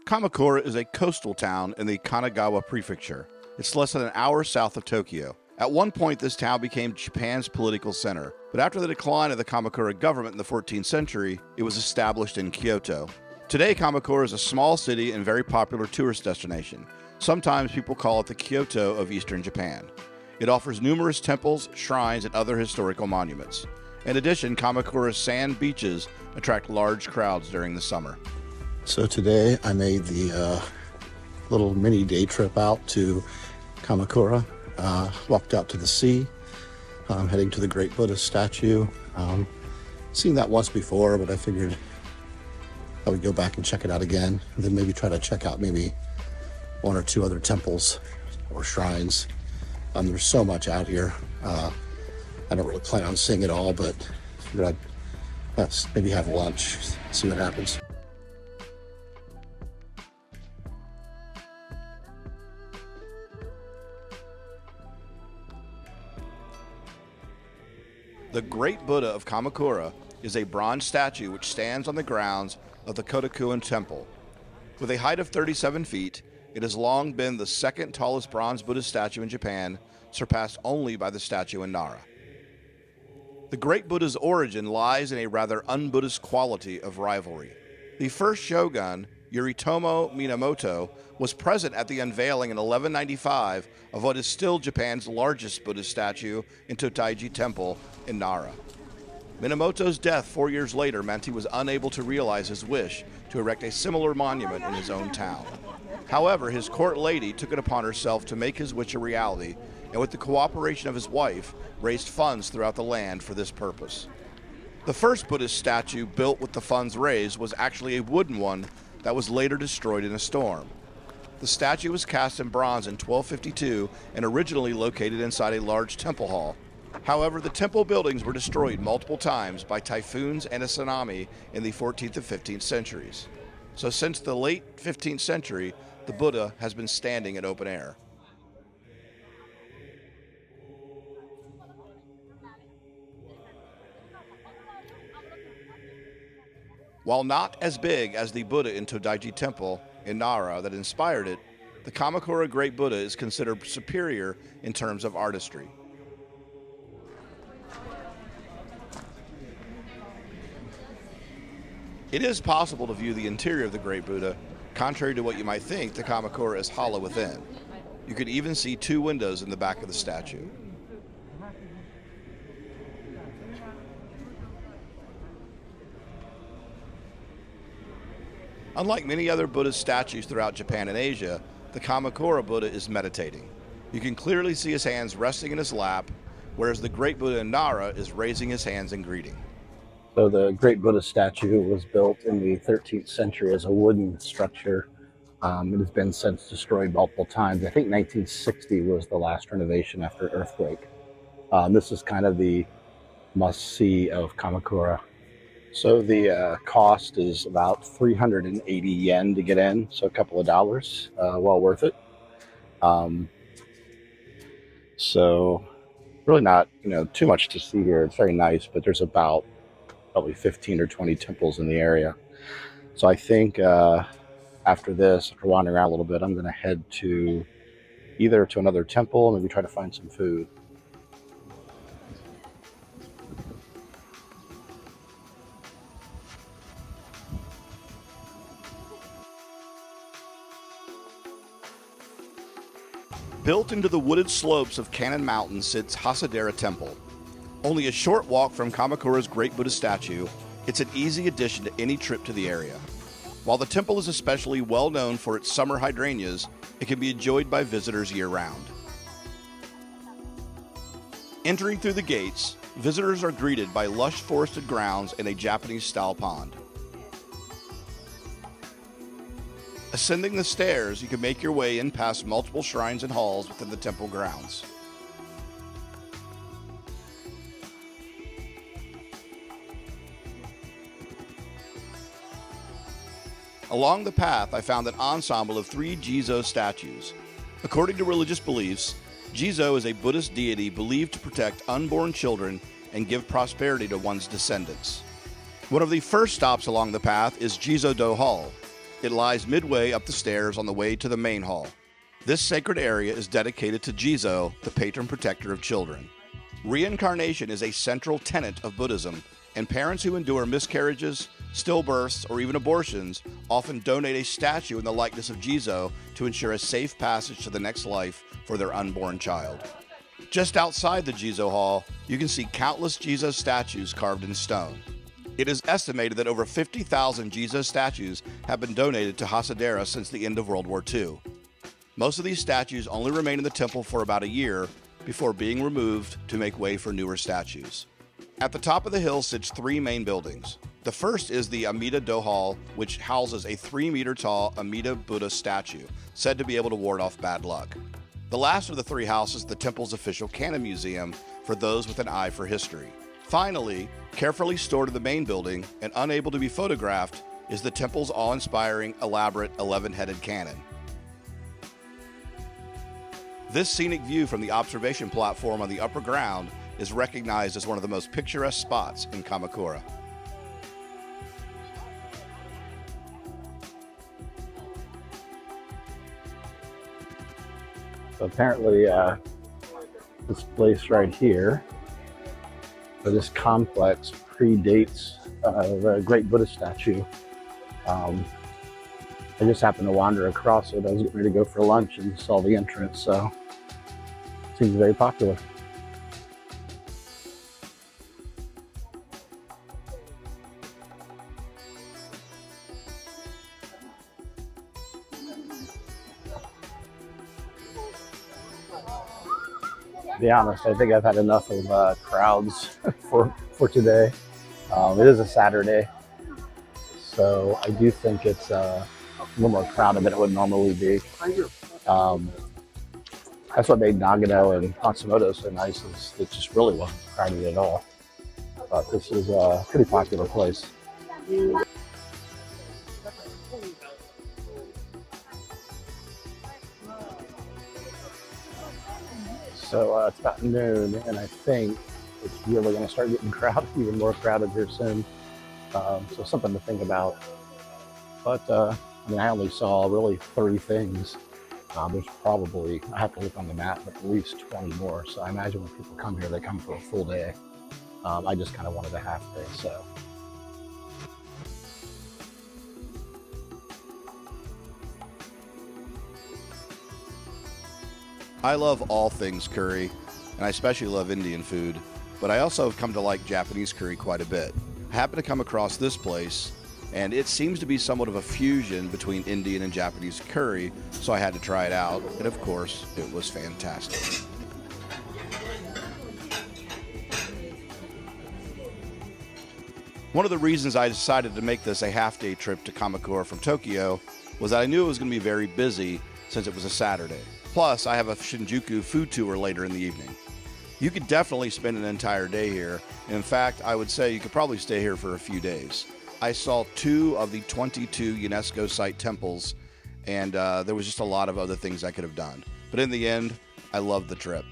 Kamakura is a coastal town in the Kanagawa Prefecture. It's less than an hour south of Tokyo. At one point, this town became Japan's political center, but after the decline of the Kamakura government in the 14th century, it was established in Kyoto. Today, Kamakura is a small city and very popular tourist destination. Sometimes people call it the Kyoto of Eastern Japan. It offers numerous temples, shrines, and other historical monuments. In addition, Kamakura's sand beaches attract large crowds during the summer. So today I made the little mini day trip out to Kamakura. Walked out to the sea. I'm heading to the Great Buddha statue. Seen that once before, but I figured I would go back and check it out again, and then maybe try to check out maybe one or two other temples or shrines. There's so much out here. I don't really plan on seeing it all, but figured I'd maybe have lunch, see what happens. The Great Buddha of Kamakura is a bronze statue which stands on the grounds of the Kodokuin Temple. With a height of 37 feet, it has long been the second tallest bronze Buddhist statue in Japan, surpassed only by the statue in Nara. The Great Buddha's origin lies in a rather un-Buddhist quality of rivalry. The first shogun, Yoritomo Minamoto, was present at the unveiling in 1195 of what is still Japan's largest Buddhist statue in Totaiji Temple in Nara. Minamoto's death 4 years later meant he was unable to realize his wish to erect a similar monument in his own town. However, his court lady took it upon herself to make his wish a reality, and with the cooperation of his wife, raised funds throughout the land for this purpose. The first Buddhist statue built with the funds raised was actually a wooden one that was later destroyed in a storm. The statue was cast in bronze in 1252 and originally located inside a large temple hall. However, the temple buildings were destroyed multiple times by typhoons and a tsunami in the 14th and 15th centuries. So since the late 15th century, the Buddha has been standing in open air. While not as big as the Buddha in Todaiji Temple in Nara that inspired it, the Kamakura Great Buddha is considered superior in terms of artistry. It is possible to view the interior of the Great Buddha. Contrary to what you might think, the Kamakura is hollow within. You could even see two windows in the back of the statue. Unlike many other Buddhist statues throughout Japan and Asia, the Kamakura Buddha is meditating. You can clearly see his hands resting in his lap, whereas the Great Buddha in Nara is raising his hands in greeting. So the Great Buddha statue was built in the 13th century as a wooden structure. It has been since destroyed multiple times. I think 1960 was the last renovation after an earthquake. This is kind of the must-see of Kamakura. So the cost is about 380 yen to get in, so a couple of dollars, well worth it. So really not, too much to see here. It's very nice, but there's about probably 15 or 20 temples in the area. So I think after this, after wandering around a little bit, I'm going to head to either to another temple, maybe try to find some food. Built into the wooded slopes of Kannon Mountain sits Hasedera Temple. Only a short walk from Kamakura's Great Buddha statue, it's an easy addition to any trip to the area. While the temple is especially well known for its summer hydrangeas, it can be enjoyed by visitors year-round. Entering through the gates, visitors are greeted by lush forested grounds and a Japanese-style pond. Ascending the stairs, you can make your way in past multiple shrines and halls within the temple grounds. Along the path, I found an ensemble of 3 Jizo statues. According to religious beliefs, Jizo is a Buddhist deity believed to protect unborn children and give prosperity to one's descendants. One of the first stops along the path is Jizo-Do Hall. It lies midway up the stairs on the way to the main hall. This sacred area is dedicated to Jizo, the patron protector of children. Reincarnation is a central tenet of Buddhism, and parents who endure miscarriages, stillbirths, or even abortions often donate a statue in the likeness of Jizo to ensure a safe passage to the next life for their unborn child. Just outside the Jizo Hall, you can see countless Jizo statues carved in stone. It is estimated that over 50,000 Jizo statues have been donated to Hasedera since the end of World War II. Most of these statues only remain in the temple for about a year before being removed to make way for newer statues. At the top of the hill sits three main buildings. The first is the Amida-do Hall, which houses a 3-meter-tall Amida Buddha statue, said to be able to ward off bad luck. The last of the three houses is the temple's official Canon Museum for those with an eye for history. Finally, carefully stored in the main building and unable to be photographed, is the temple's awe-inspiring, elaborate 11-headed cannon. This scenic view from the observation platform on the upper ground is recognized as one of the most picturesque spots in Kamakura. So apparently, this place right here, or this complex, predates the Great Buddha statue. I just happened to wander across it. I was getting ready to go for lunch and saw the entrance, so it seems very popular. To be honest, I think I've had enough of crowds for today. It is a Saturday, so I do think it's a little more crowded than it would normally be. That's what made Nagano and Matsumoto so nice, is it just really wasn't crowded at all. But this is a pretty popular place. So it's about noon, and I think it's really going to start getting crowded, even more crowded here soon. So something to think about. But I mean, I only saw really 3 things. There's probably, I have to look on the map, but at least 20 more. So I imagine when people come here, they come for a full day. I just kind of wanted a half day, so. I love all things curry, and I especially love Indian food, but I also have come to like Japanese curry quite a bit. I happened to come across this place, and it seems to be somewhat of a fusion between Indian and Japanese curry, so I had to try it out, and of course, it was fantastic. One of the reasons I decided to make this a half-day trip to Kamakura from Tokyo was that I knew it was going to be very busy since it was a Saturday. Plus, I have a Shinjuku food tour later in the evening. You could definitely spend an entire day here. In fact, I would say you could probably stay here for a few days. I saw 2 of the 22 UNESCO site temples, and there was just a lot of other things I could have done. But in the end, I loved the trip.